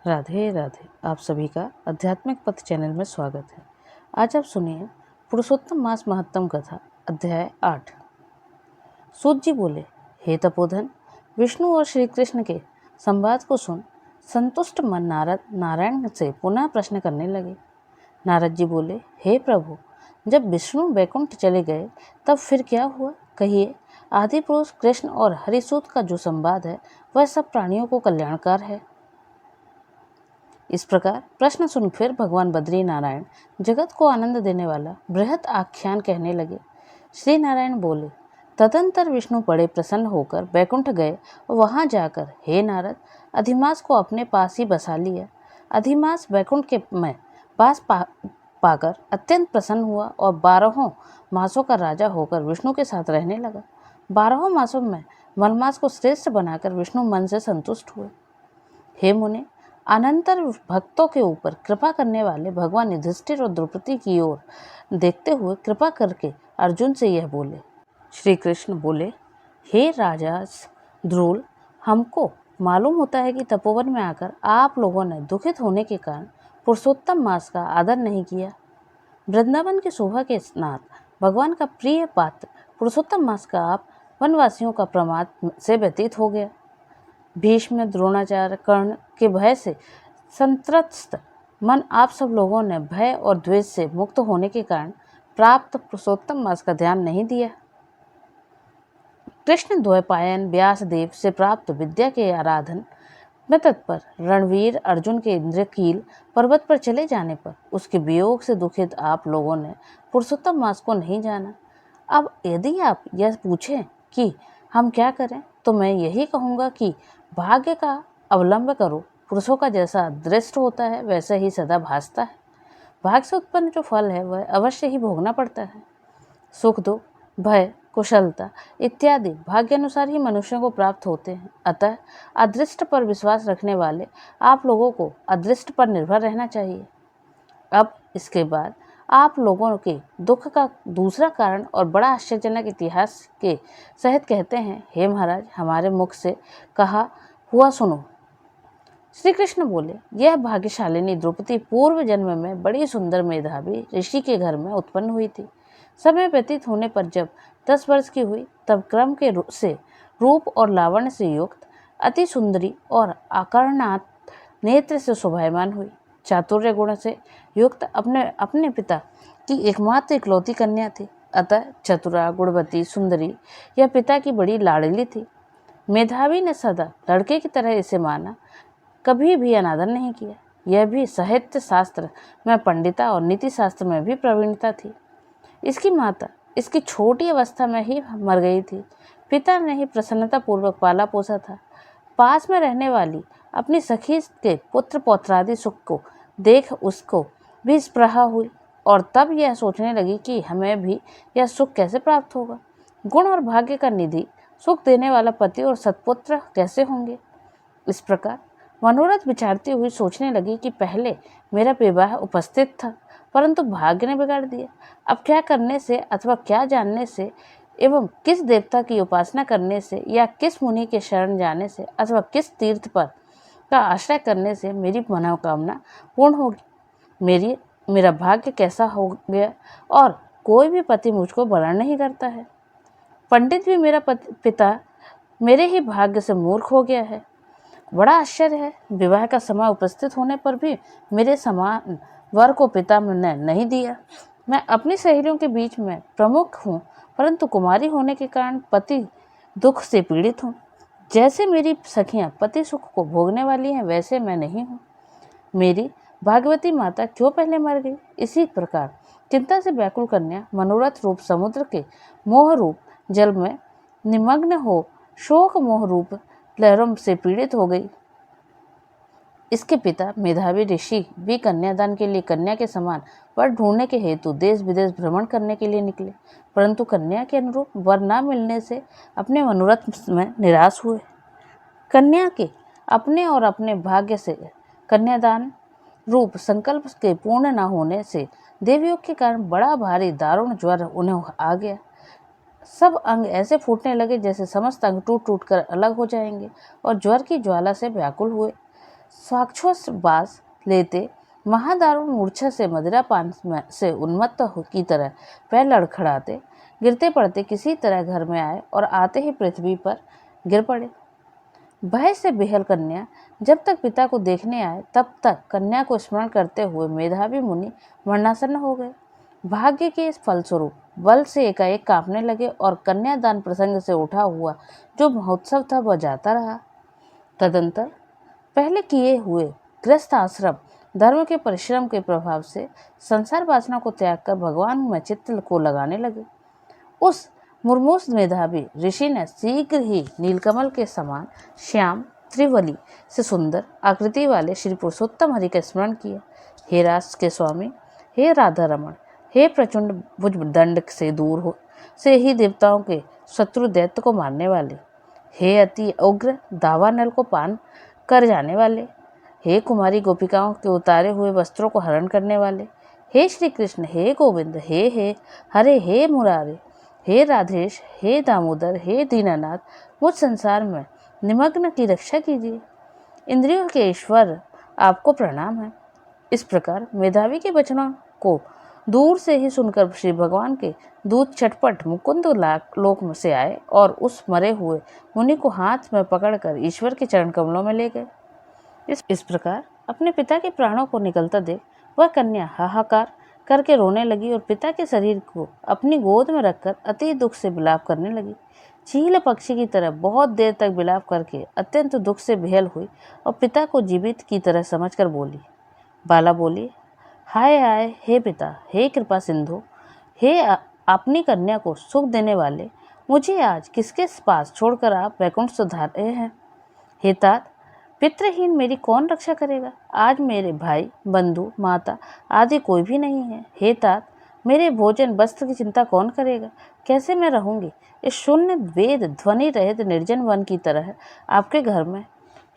राधे राधे। आप सभी का आध्यात्मिक पथ चैनल में स्वागत है। आज आप सुनिए पुरुषोत्तम मास महत्तम कथा अध्याय 8। सूत जी बोले, हे तपोधन, विष्णु और श्री कृष्ण के संवाद को सुन संतुष्ट मन नारद नारायण से पुनः प्रश्न करने लगे। नारद जी बोले, हे प्रभु, जब विष्णु वैकुंठ चले गए तब फिर क्या हुआ? कहिए। आदि पुरुष कृष्ण और हरिसूत का जो संवाद है वह सब प्राणियों को कल्याणकार है। इस प्रकार प्रश्न सुन फिर भगवान बद्री नारायण जगत को आनंद देने वाला बृहत आख्यान कहने लगे। श्री नारायण बोले, तदंतर विष्णु बड़े प्रसन्न होकर बैकुंठ गए और वहां जाकर, हे नारद, अधिमास को अपने पास ही बसा लिया। अधिमास बैकुंठ के में पास पाकर अत्यंत प्रसन्न हुआ और 12 मासों का राजा होकर विष्णु के साथ रहने लगा। 12 मासों में वनमास को श्रेष्ठ बनाकर विष्णु मन से संतुष्ट हुए। हे मुने, अनंतर भक्तों के ऊपर कृपा करने वाले भगवान युधिष्ठिर और द्रौपदी की ओर देखते हुए कृपा करके अर्जुन से यह बोले। श्री कृष्ण बोले, हे राजा ध्रुल, हमको मालूम होता है कि तपोवन में आकर आप लोगों ने दुखित होने के कारण पुरुषोत्तम मास का आदर नहीं किया। वृंदावन की शोभा के नाथ भगवान का प्रिय पात्र पुरुषोत्तम मास का आप वनवासियों का प्रमाद से व्यतीत हो गया। भीष्म, द्रोणाचार्य, कर्ण के भय से संत्रस्त मन आप सब लोगों ने भय और द्वेष से मुक्त होने के कारण प्राप्त पुरुषोत्तम मास का ध्यान नहीं दिया। कृष्ण द्वैपायन व्यासदेव से प्राप्त विद्या के आराधन में तत्पर रणवीर अर्जुन के इंद्रकील पर्वत पर चले जाने पर उसके वियोग से दुखित आप लोगों ने पुरुषोत्तम मास को नहीं जाना। अब यदि आप यह पूछें कि हम क्या करें, तो मैं यही कहूँगा कि भाग्य का अवलंब करो। पुरुषों का जैसा दृष्ट होता है वैसा ही सदा भासता है। भाग्य से उत्पन्न जो फल है वह अवश्य ही भोगना पड़ता है। सुख, दुख, भय, कुशलता इत्यादि भाग्य अनुसार ही मनुष्यों को प्राप्त होते हैं। अतः अदृष्ट पर विश्वास रखने वाले आप लोगों को अदृष्ट पर निर्भर रहना चाहिए। अब इसके बाद आप लोगों के दुख का दूसरा कारण और बड़ा आश्चर्यजनक इतिहास के सहित कहते हैं। हे महाराज, हमारे मुख से कहा हुआ सुनो। श्री कृष्ण बोले, यह भाग्यशालिनी द्रौपदी पूर्व जन्म में बड़ी सुंदर मेधावी ऋषि के घर में उत्पन्न हुई थी। समय व्यतीत होने पर जब 10 वर्ष की हुई तब क्रम के से रूप और लावण्य से युक्त अति सुंदरी और आकर्णात नेत्र से शोभायमान हुई। चातुर्य गुण से युक्त अपने पिता की एकमात्र इकलौती कन्या थी। अतः चतुरा, गुणवती, सुंदरी यह पिता की बड़ी लाडली थी। मेधावी ने सदा लड़के की तरह इसे माना, कभी भी अनादर नहीं किया। यह भी साहित्य शास्त्र में पंडिता और नीति शास्त्र में भी प्रवीणता थी। इसकी माता इसकी छोटी अवस्था में ही मर गई थी। पिता ने ही प्रसन्नता पूर्वक पाला पोसा था। पास में रहने वाली अपनी सखी के पुत्र पौत्रादि सुख को देख उसको भी स्पृहा हुई और तब यह सोचने लगी कि हमें भी यह सुख कैसे प्राप्त होगा। गुण और भाग्य का निधि, सुख देने वाला पति और सत्पुत्र कैसे होंगे। इस प्रकार मनोरथ विचारती हुई सोचने लगी कि पहले मेरा विवाह उपस्थित था, परंतु भाग्य ने बिगाड़ दिया। अब क्या करने से अथवा क्या जानने से एवं किस देवता की उपासना करने से या किस मुनि के शरण जाने से अथवा किस तीर्थ पर का आश्रय करने से मेरी मनोकामना पूर्ण होगी। मेरा भाग्य कैसा हो गया और कोई भी पति मुझको वरण नहीं करता है। पंडित भी मेरा पिता मेरे ही भाग्य से मूर्ख हो गया है। बड़ा आश्चर्य है, विवाह का समय उपस्थित होने पर भी मेरे समान वर को पिता ने नहीं दिया। मैं अपनी सहेलियों के बीच में प्रमुख हूँ, परंतु कुमारी होने के कारण पति दुख से पीड़ित हूँ। जैसे मेरी सखियाँ पति सुख को भोगने वाली हैं वैसे मैं नहीं हूँ। मेरी भागवती माता क्यों पहले मर गई। इसी प्रकार चिंता से व्याकुल कन्या मनोरथ रूप समुद्र के मोह रूप जल में निमग्न हो शोक मोह रूप लहरों से पीड़ित हो गई। इसके पिता मेधावी ऋषि भी कन्यादान के लिए कन्या के समान वर ढूंढने के हेतु देश विदेश भ्रमण करने के लिए निकले, परंतु कन्या के अनुरूप वर न मिलने से अपने मनोरथ में निराश हुए। कन्या के अपने और अपने भाग्य से कन्यादान रूप संकल्प के पूर्ण न होने से देवयोग के कारण बड़ा भारी दारुण ज्वर उन्हें आ गया। सब अंग ऐसे फूटने लगे जैसे समस्त अंग टूट टूट कर अलग हो जाएंगे और ज्वर की ज्वाला से व्याकुल हुए। स्वाक्षोश्वास लेते महादारुण मूर्छा से मदिरा पान से उन्मत्त की तरह पैर लड़खड़ाते गिरते पड़ते किसी तरह घर में आए और आते ही पृथ्वी पर गिर पड़े। भय से बेहल कन्या जब तक पिता को देखने आए तब तक कन्या को स्मरण करते हुए मेधावी मुनि मरणासन्न हो गए। भाग्य के इस फलस्वरूप बल से एकाएक कांपने लगे और कन्यादान प्रसंग से उठा हुआ जो महोत्सव था वह जाता रहा। तदंतर पहले किए हुए गृहस्थ आश्रम धर्म के परिश्रम के प्रभाव से संसार वासना को त्याग कर भगवान में चित्त को लगाने लगे। उस मुर्मूस मेधावी ऋषि ने शीघ्र ही नीलकमल के समान श्याम त्रिवली से सुंदर आकृति वाले श्री पुरुषोत्तम हरि का स्मरण किया। हे रास के स्वामी, हे राधा रमण, हे प्रचंड भुज दंड से दूर हो से ही देवताओं के शत्रु दैत्य को मारने वाले, हे अति उग्र दावानल को पान कर जाने वाले, हे कुमारी गोपिकाओं के उतारे हुए वस्त्रों को हरण करने वाले, हे श्री कृष्ण, हे गोविंद, हे हरे, हे मुरारे, हे राधेश, हे दामोदर, हे दीनानाथ, मुझ संसार में निमग्न की रक्षा कीजिए। इंद्रियों के ईश्वर आपको प्रणाम है। इस प्रकार मेधावी के वचनों को दूर से ही सुनकर श्री भगवान के दूत चटपट मुकुंद लोक में से आए और उस मरे हुए मुनि को हाथ में पकड़कर ईश्वर के चरण कमलों में ले गए। इस प्रकार अपने पिता के प्राणों को निकलता देख वह कन्या हाहाकार करके रोने लगी और पिता के शरीर को अपनी गोद में रखकर अति दुख से विलाप करने लगी। चील पक्षी की तरह बहुत देर तक विलाप करके अत्यंत दुख से बेहल हुई और पिता को जीवित की तरह समझकर बोली। बाला बोली, हाय हाय, हे पिता, हे कृपा सिंधु, हे अपनी कन्या को सुख देने वाले, मुझे आज किसके पास छोड़कर आप वैकुंठ सुधार रहे हैं? हे तात, पितृहीन मेरी कौन रक्षा करेगा? आज मेरे भाई बंधु माता आदि कोई भी नहीं है। हे तात, मेरे भोजन वस्त्र की चिंता कौन करेगा? कैसे मैं रहूंगी इस शून्य वेद ध्वनि रहित निर्जन वन की तरह आपके घर में?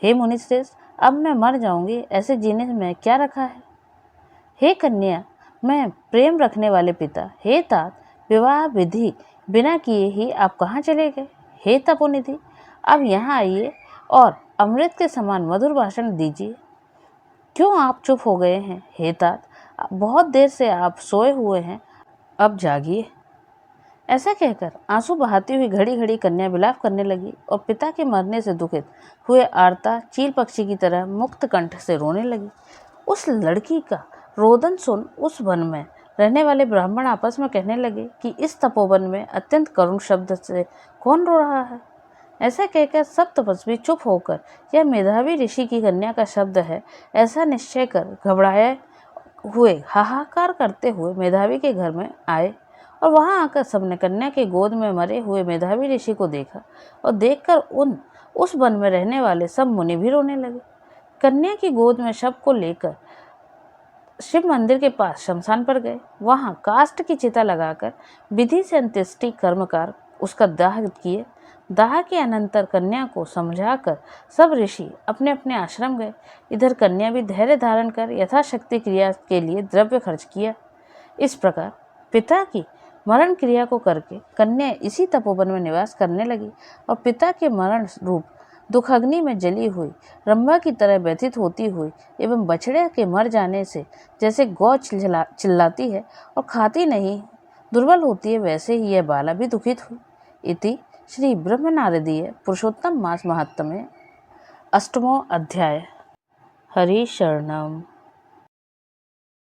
हे मुनिश्रेष्ठ, अब मैं मर जाऊंगी, ऐसे जीने में क्या रखा है? हे कन्या, मैं प्रेम रखने वाले पिता, हे तात, विवाह विधि बिना किए ही आप कहाँ चले गए? हे तपोनिधि, अब यहाँ आइए और अमृत के समान मधुर भाषण दीजिए। क्यों आप चुप हो गए हैं? हे तात, बहुत देर से आप सोए हुए हैं, अब जागिए। ऐसा कहकर आंसू बहाती हुई घड़ी घड़ी कन्या विलाप करने लगी और पिता के मरने से दुखित हुए आर्ता चील पक्षी की तरह मुक्त कंठ से रोने लगी। उस लड़की का रोदन सुन उस वन में रहने वाले ब्राह्मण आपस में कहने लगे कि इस तपोवन में अत्यंत करुण शब्द से कौन रो रहा है? ऐसा कहकर सब तपस्वी चुप होकर यह मेधावी ऋषि की कन्या का शब्द है ऐसा निश्चय कर घबराए हुए हाहाकार करते हुए मेधावी के घर में आए और वहां आकर सबने कन्या के गोद में मरे हुए मेधावी ऋषि को देखा और देखकर उस वन में रहने वाले सब मुनि भी रोने लगे। कन्या की गोद में शव को लेकर शिव मंदिर के पास शमशान पर गए। वहां काष्ठ की चिता लगाकर विधि से अंत्येष्टि कर्मकार उसका दाह किए। दाह के अनंतर कन्या को समझाकर सब ऋषि अपने अपने आश्रम गए। इधर कन्या भी धैर्य धारण कर यथाशक्ति क्रिया के लिए द्रव्य खर्च किया। इस प्रकार पिता की मरण क्रिया को करके कन्या इसी तपोवन में निवास करने लगी और पिता के मरण रूप दुखअग्नि में जली हुई रंभा की तरह व्यथित होती हुई एवं बछड़े के मर जाने से जैसे गौ चिल्लाती है और खाती नहीं दुर्बल होती है, वैसे ही यह बाला भी दुखित हुई। इति श्री ब्रह्मनारदीय पुरुषोत्तम मास महात्म्ये 8वां अध्याय। हरि शरणम।